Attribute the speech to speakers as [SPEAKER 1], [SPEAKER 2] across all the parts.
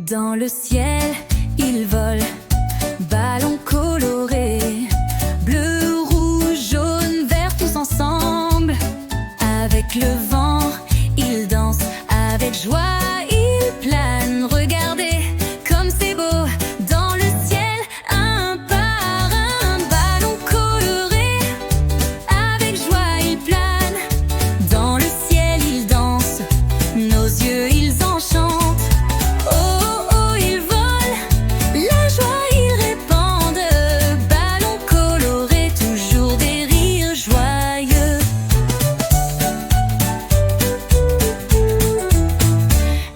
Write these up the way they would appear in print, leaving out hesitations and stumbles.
[SPEAKER 1] Dans le ciel, il vole, ballons colorés, bleu, rouge, jaune, vert, tous ensemble. Avec le vent, il danse, avec joie, il plane. Regardez comme c'est beau, dans le ciel, un par un, ballon coloré, avec joie, il plane. Dans le ciel, il danse, nos yeux, ils enchantent.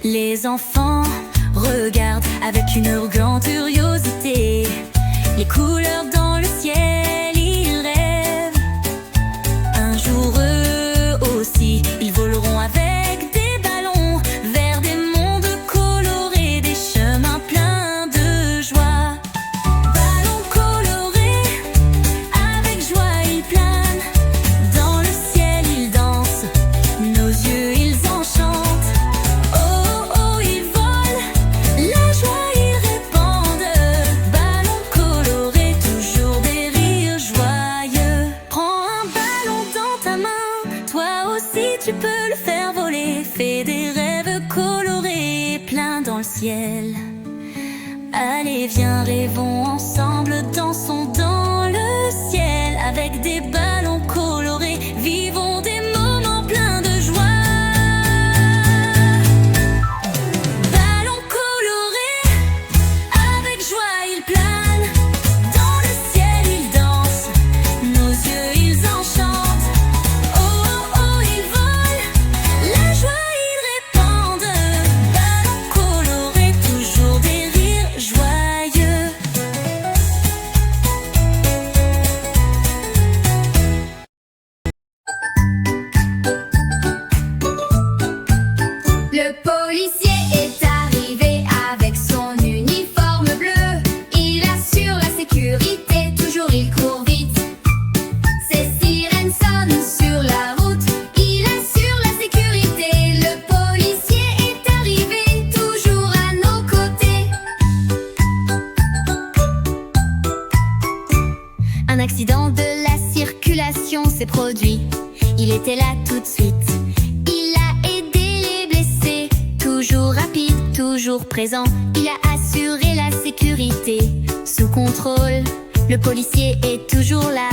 [SPEAKER 1] Les enfants regardent avec une grande curiosité les couleurs dans le ciel, ils rêvent. Un jour eux aussi, ils voleront avec des ballons vers des mondes colorés, des chemins pleins de joie. Ballons colorés, avec joie ils planent. Dans le ciel ils dansent, nos yeux ils enchantent. Tu peux le faire voler, fais des rêves colorés, pleins dans le ciel. Allez, viens, rêvons ensemble, dansons dans le ciel. Avec des ballons colorés, vivons des moments pleins de joie. Ballons colorés, avec joie ils planent. Dans le ciel ils dansent, nos yeux ils enchantent.
[SPEAKER 2] Le policier est arrivé avec son uniforme bleu. Il assure la sécurité, toujours il court vite. Ses sirènes sonnent sur la route, il assure la sécurité. Le policier est arrivé, toujours à nos côtés. Un accident de la circulation s'est produit. Il était là tout de suite. Toujours rapide, toujours présent, il a assuré la sécurité. Sous contrôle, le policier est toujours là,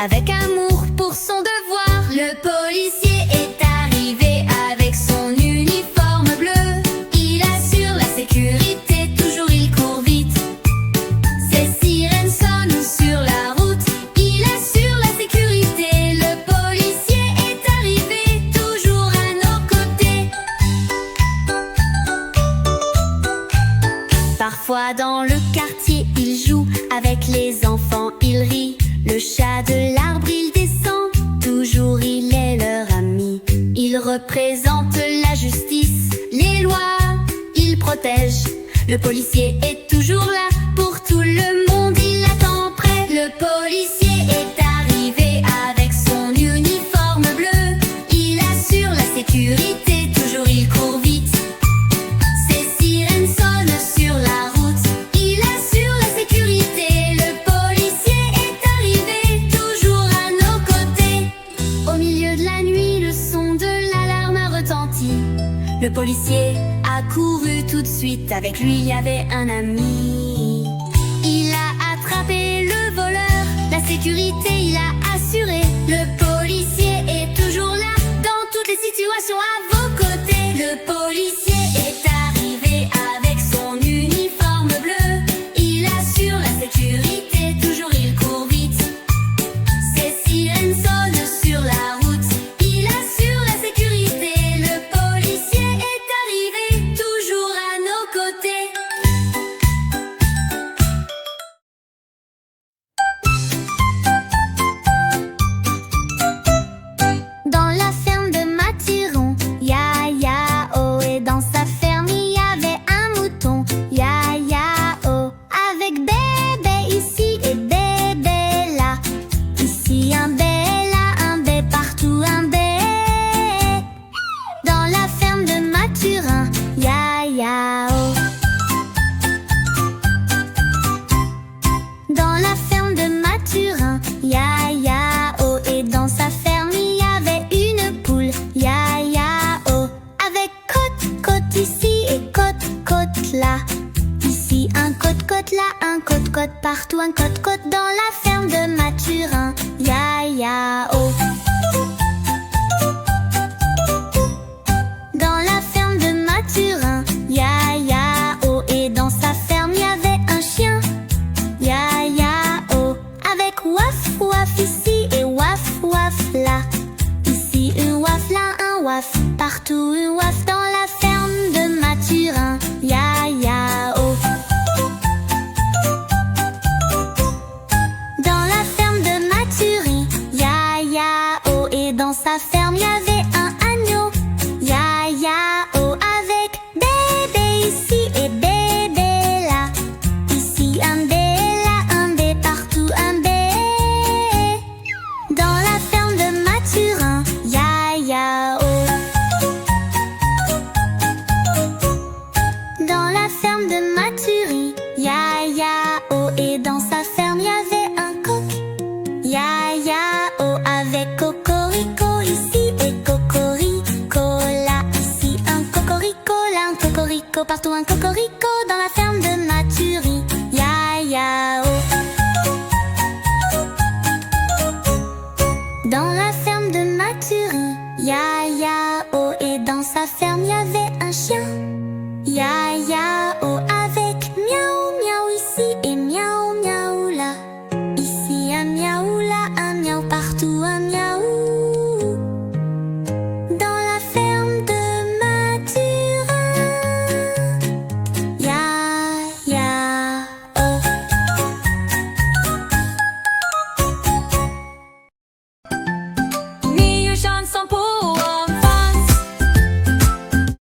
[SPEAKER 2] avec amour pour son devoir. Le policier est arrivé avec son uniforme bleu. Il assure la sécurité, toujours il court vite. Ses sirènes sonnent sur la route, il assure la sécurité. Le policier est arrivé, toujours à nos côtés. Parfois dans le quartier, il joue avec les enfants, il rit. Le chat de l'arbre, il descend, toujours il est leur ami. Il représente la justice, les lois, il protège. Le policier est toujours là, pour tout le monde, il attend prêt. Le policier est arrivé avec son uniforme bleu. Il assure la sécurité, toujours il court vite. Le policier a couru tout de suite, avec lui il y avait un ami. Il a attrapé le voleur, la sécurité il a assuré. Le policier est toujours là, dans toutes les situations à vos côtés. Le policier est arrivé avec son uniforme bleu. Il assure la sécurité, toujours il court vite. Ses sirènes sonnent sur la route, il assure la sécurité. Le policier est arrivé, toujours à nos côtés. Dans la ferme de Mathiron, Ya-Ya-Oh, et dans sa ferme coin, côte dans la ferme de Mathurin. Ya ya oh. Dans la ferme de Mathurin, ya ya oh. Et dans sa ferme y avait un chien, ya ya oh. Avec waf waf ici et waf waf là. Ici un waf, là un waf, partout un waf dans la ferme de Mathurin. Ya ya oh. Dans la ferme de Mathurin, ya ya oh. Et dans sa ferme y avait un agneau, ya ya oh. Avec bébé ici et bébé là. Ici un bé, là un bé, partout un bé. Dans la ferme de Mathurin, ya ya oh. Dans la ferme de Mathurin, ya ya oh. Et dans sa ferme y avait un coq, ya ya oh. Avec cocorico ici et cocorico là. Ici un cocorico, là un cocorico, partout un cocorico. Dans la ferme de Mathurin, ya ya oh. Dans la ferme de Mathurin, ya ya oh. Et dans sa ferme y avait un chien, ya ya